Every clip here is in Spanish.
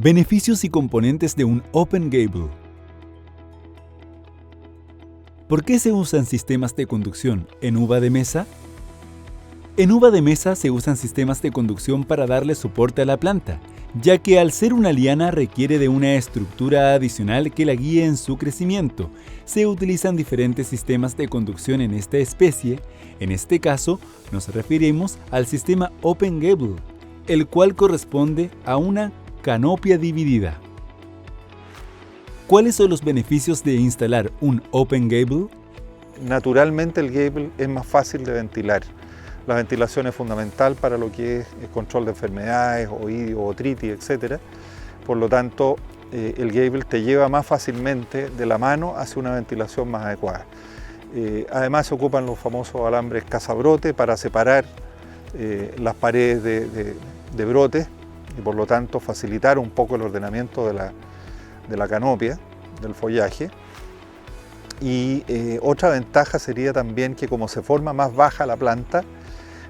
Beneficios y componentes de un Open Gable. ¿Por qué se usan sistemas de conducción en uva de mesa? En uva de mesa se usan sistemas de conducción para darle soporte a la planta, ya que al ser una liana requiere de una estructura adicional que la guíe en su crecimiento. Se utilizan diferentes sistemas de conducción en esta especie. En este caso, nos referimos al sistema Open Gable, el cual corresponde a una canopia dividida. ¿Cuáles son los beneficios de instalar un Open Gable? Naturalmente el gable es más fácil de ventilar. La ventilación es fundamental para lo que es el control de enfermedades, oído, otritis, etc. Por lo tanto, el gable te lleva más fácilmente de la mano hacia una ventilación más adecuada. Además se ocupan los famosos alambres cazabrote para separar las paredes de brotes y por lo tanto facilitar un poco el ordenamiento de la canopia, del follaje. Y otra ventaja sería también que como se forma más baja la planta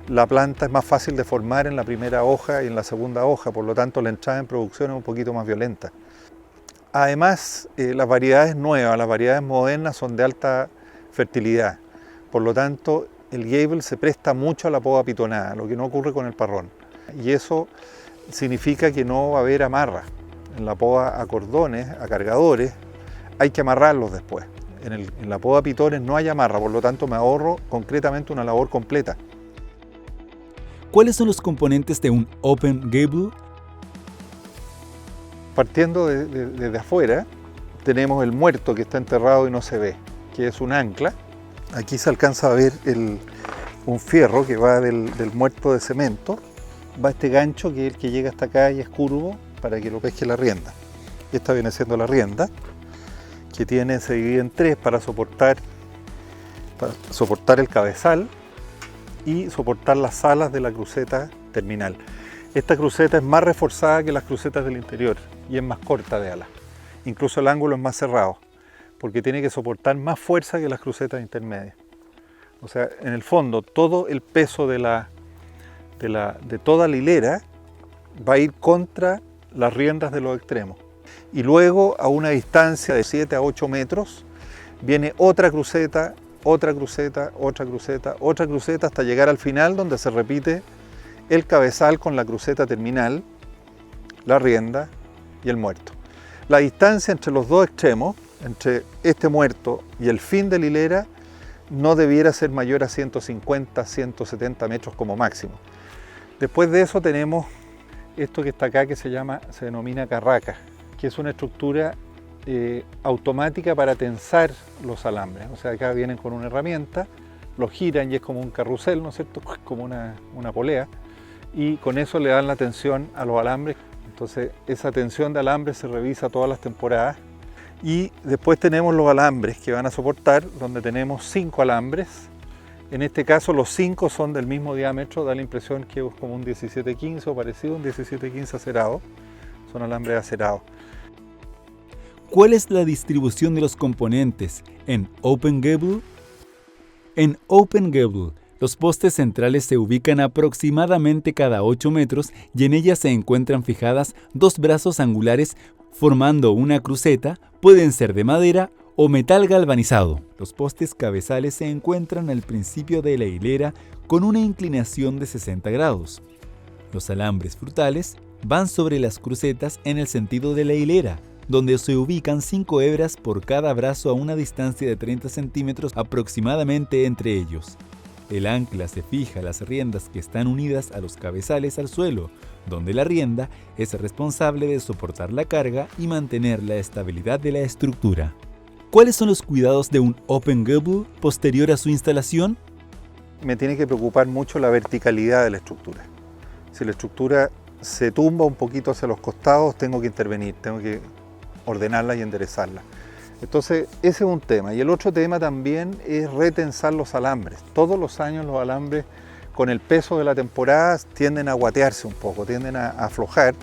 es más fácil de formar en la primera hoja y en la segunda hoja, por lo tanto la entrada en producción es un poquito más violenta. Además, las variedades nuevas, las variedades modernas son de alta fertilidad, por lo tanto el gable se presta mucho a la poda pitonada, lo que no ocurre con el parrón. Y eso significa que no va a haber amarra. En la poda a cordones, a cargadores, hay que amarrarlos después. En la poda a pitones no hay amarra, por lo tanto me ahorro concretamente una labor completa. ¿Cuáles son los componentes de un Open Gable? Partiendo desde afuera, tenemos el muerto que está enterrado y no se ve, que es un ancla. Aquí se alcanza a ver un fierro que va del muerto de cemento. Va este gancho que es el que llega hasta acá y es curvo para que lo pesque la rienda. Esta viene siendo la rienda, que se divide en tres para soportar el cabezal y soportar las alas de la cruceta terminal. Esta cruceta es más reforzada que las crucetas del interior y es más corta de ala. Incluso el ángulo es más cerrado, porque tiene que soportar más fuerza que las crucetas intermedias. O sea, en el fondo, todo el peso de toda la hilera va a ir contra las riendas de los extremos. Y luego, a una distancia de 7 a 8 metros, viene otra cruceta, otra cruceta, otra cruceta, otra cruceta, hasta llegar al final donde se repite el cabezal con la cruceta terminal, la rienda y el muerto. La distancia entre los dos extremos, entre este muerto y el fin de la hilera, no debiera ser mayor a 150, 170 metros como máximo. Después de eso tenemos esto que está acá que se denomina carraca, que es una estructura automática para tensar los alambres. O sea, acá vienen con una herramienta, lo giran y es como un carrusel, ¿no es cierto? Como una polea, y con eso le dan la tensión a los alambres. Entonces, esa tensión de alambres se revisa todas las temporadas. Y después tenemos los alambres que van a soportar, donde tenemos 5 alambres. En este caso los 5 son del mismo diámetro, da la impresión que es como un 1715 o parecido a un 1715 acerado. Son alambres acerados. ¿Cuál es la distribución de los componentes en Open Gable? En Open Gable, los postes centrales se ubican aproximadamente cada 8 metros y en ellas se encuentran fijadas 2 brazos angulares formando una cruceta, pueden ser de madera o metal galvanizado. Los postes cabezales se encuentran al principio de la hilera con una inclinación de 60 grados. Los alambres frutales van sobre las crucetas en el sentido de la hilera, donde se ubican 5 hebras por cada brazo a una distancia de 30 centímetros aproximadamente entre ellos. El ancla se fija a las riendas que están unidas a los cabezales al suelo, donde la rienda es responsable de soportar la carga y mantener la estabilidad de la estructura. ¿Cuáles son los cuidados de un Open Gable posterior a su instalación? Me tiene que preocupar mucho la verticalidad de la estructura. Si la estructura se tumba un poquito hacia los costados, tengo que intervenir, tengo que ordenarla y enderezarla. Entonces, ese es un tema. Y el otro tema también es retensar los alambres. Todos los años los alambres, con el peso de la temporada, tienden a guatearse un poco, tienden a aflojar.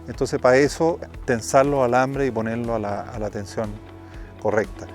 Entonces, para eso, tensar los alambres y ponerlo a la tensión correcta.